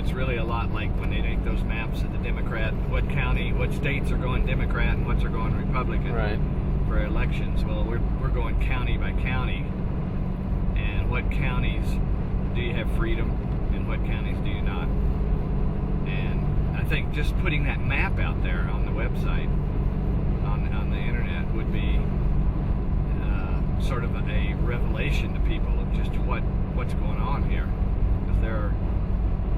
it's really a lot like when they make those maps of the Democrat, what states are going Democrat and what's are going Republican for elections. Well, we're going county by county, and what counties do you have freedom and what counties do you not? And I think just putting that map out there on the website, on the internet, would be sort of a revelation to people of just what's going on here, because there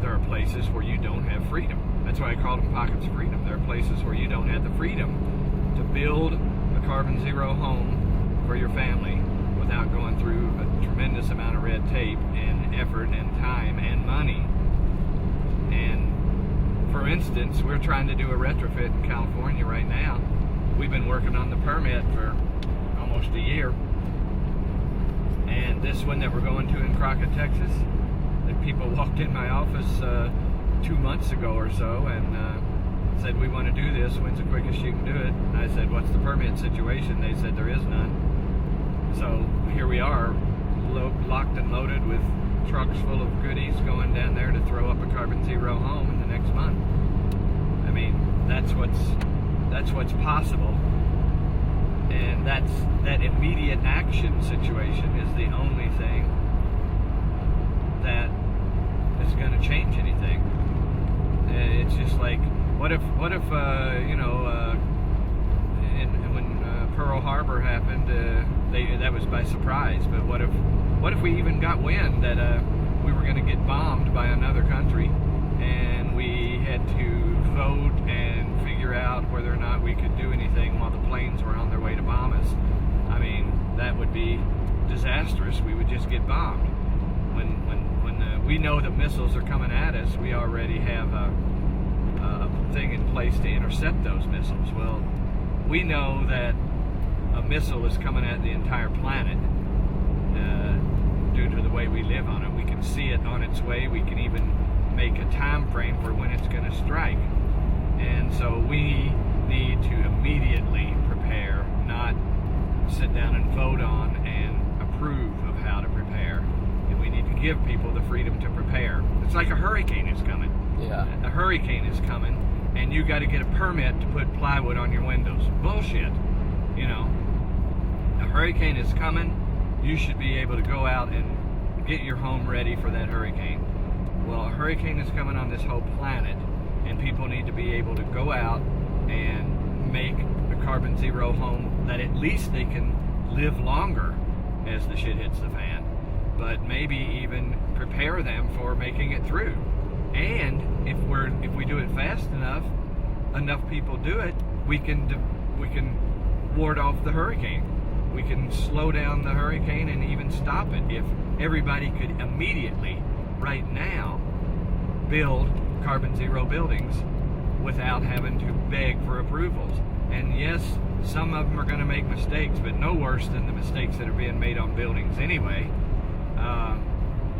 are places where you don't have freedom. That's why I call them pockets of freedom. There are places where you don't have the freedom to build a carbon zero home for your family without going through a tremendous amount of red tape and effort and time and money. And for instance, we're trying to do a retrofit in California right now. We've been working on the permit for almost a year. And this one that we're going to in Crockett, Texas, the people walked in my office 2 months ago or so and said, we want to do this, when's the quickest you can do it? And I said, what's the permit situation? They said, there is none. So here we are, locked and loaded with trucks full of goodies going down there to throw up a carbon zero home in the next month. I mean, that's what's possible. And that immediate action situation is the only thing that is going to change anything. It's just like, what if when Pearl Harbor happened, that was by surprise. But what if we even got wind that we were going to get bombed by another country, and we had to vote and figure out whether or not we could do anything while the planes were on their way to bomb us? I mean, that would be disastrous. We would just get bombed. When we know that missiles are coming at us, we already have a thing in place to intercept those missiles. Well, we know that a missile is coming at the entire planet due to the way we live on it. We can see it on its way. We can even make a time frame for when it's going to strike. And so we need to immediately prepare, not sit down and vote on and approve of how to prepare. And we need to give people the freedom to prepare. It's like a hurricane is coming. Yeah. A hurricane is coming, and you got to get a permit to put plywood on your windows. Bullshit. You know, a hurricane is coming. You should be able to go out and get your home ready for that hurricane. Well, a hurricane is coming on this whole planet, and people need to be able to go out and make a carbon zero home that at least they can live longer as the shit hits the fan, but maybe even prepare them for making it through. And if we do it fast enough people do it, we can ward off the hurricane. We can slow down the hurricane and even stop it. If everybody could immediately, right now, build carbon zero buildings without having to beg for approvals. And yes, some of them are going to make mistakes, but no worse than the mistakes that are being made on buildings anyway.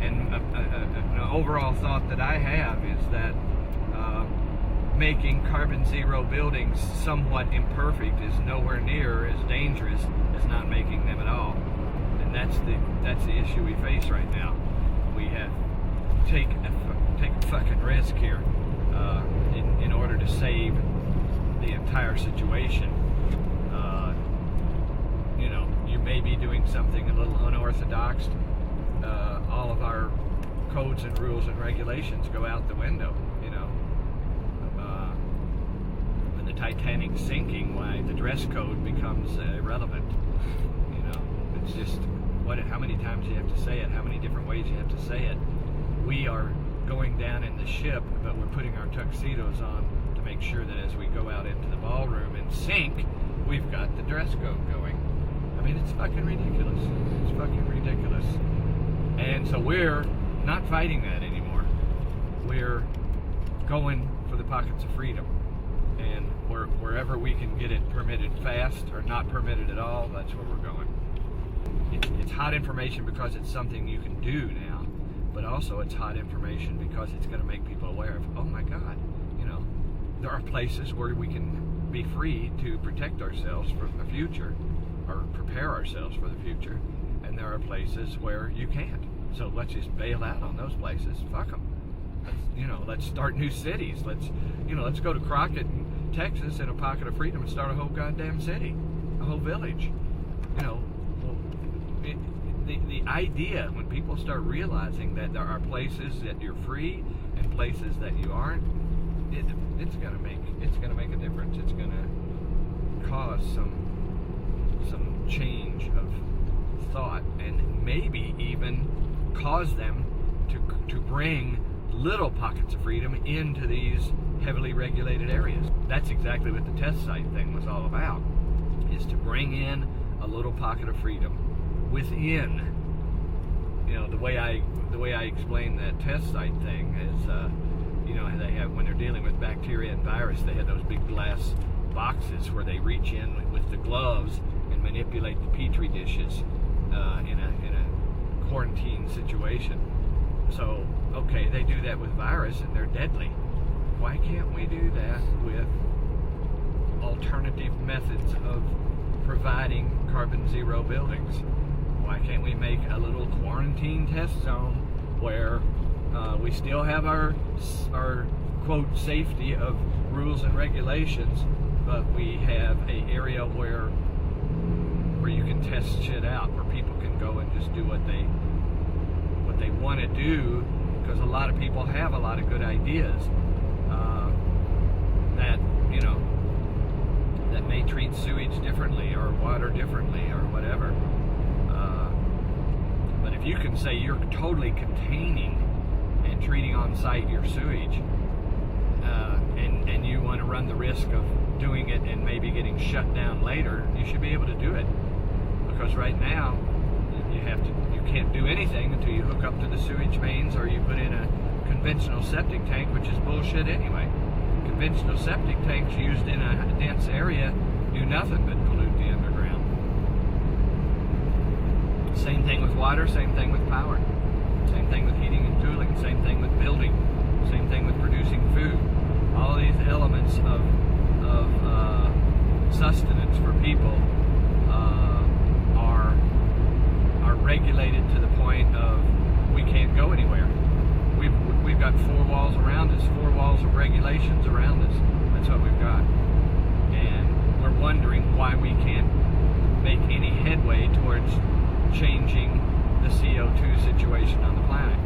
And an overall thought that I have is that making carbon zero buildings somewhat imperfect is nowhere near as dangerous as not making them at all. And that's the issue we face right now. We have take a fucking risk here in order to save the entire situation. You may be doing something a little unorthodox. All of our codes and rules and regulations go out the window. When the Titanic's sinking, why the dress code becomes irrelevant. It's just how many times you have to say it, how many different ways you have to say it. We are going down in the ship, but we're putting our tuxedos on to make sure that as we go out into the ballroom and sink, we've got the dress code going. I mean, it's fucking ridiculous. It's fucking ridiculous. And so we're not fighting that anymore. We're going for the pockets of freedom. And wherever we can get it permitted fast or not permitted at all, that's where we're going. It's hot information because it's something you can do now, but also it's hot information because it's going to make people aware of, oh my God, there are places where we can be free to protect ourselves for the future or prepare ourselves for the future, and there are places where you can't. So let's just bail out on those places. Fuck them. let's start new cities. Let's go to Crockett, Texas, in a pocket of freedom and start a whole goddamn city, a whole village. The idea, when people start realizing that there are places that you're free and places that you aren't, it's gonna make a difference. It's gonna cause some change of thought, and maybe even cause them to bring little pockets of freedom into these heavily regulated areas. That's exactly what the test site thing was all about, is to bring in a little pocket of freedom within. The way I explain that test site thing is, they have, when they're dealing with bacteria and virus, they had those big glass boxes where they reach in with the gloves and manipulate the petri dishes in a quarantine situation. So, okay, they do that with virus and they're deadly. Why can't we do that with alternative methods of providing carbon zero buildings? Why can't we make a little quarantine test zone where we still have our quote safety of rules and regulations, but we have an area where you can test shit out, where people can go and just do what they want to do, because a lot of people have a lot of good ideas that may treat sewage differently or water differently or whatever. But if you can say you're totally containing and treating on site your sewage, and you want to run the risk of doing it and maybe getting shut down later, you should be able to do it. Because right now, you can't do anything until you hook up to the sewage mains or you put in a conventional septic tank, which is bullshit anyway. Conventional septic tanks used in a dense area do nothing but pollute the underground. Same thing with water, same thing with power, same thing with heating and cooling, same thing with building, same thing with producing food. All these elements of sustenance for people are regulated to the point of we can't go anywhere. We've got four walls around us, four walls of regulations around us. That's what we've got. And we're wondering why we can't make any headway towards changing the CO2 situation on the planet.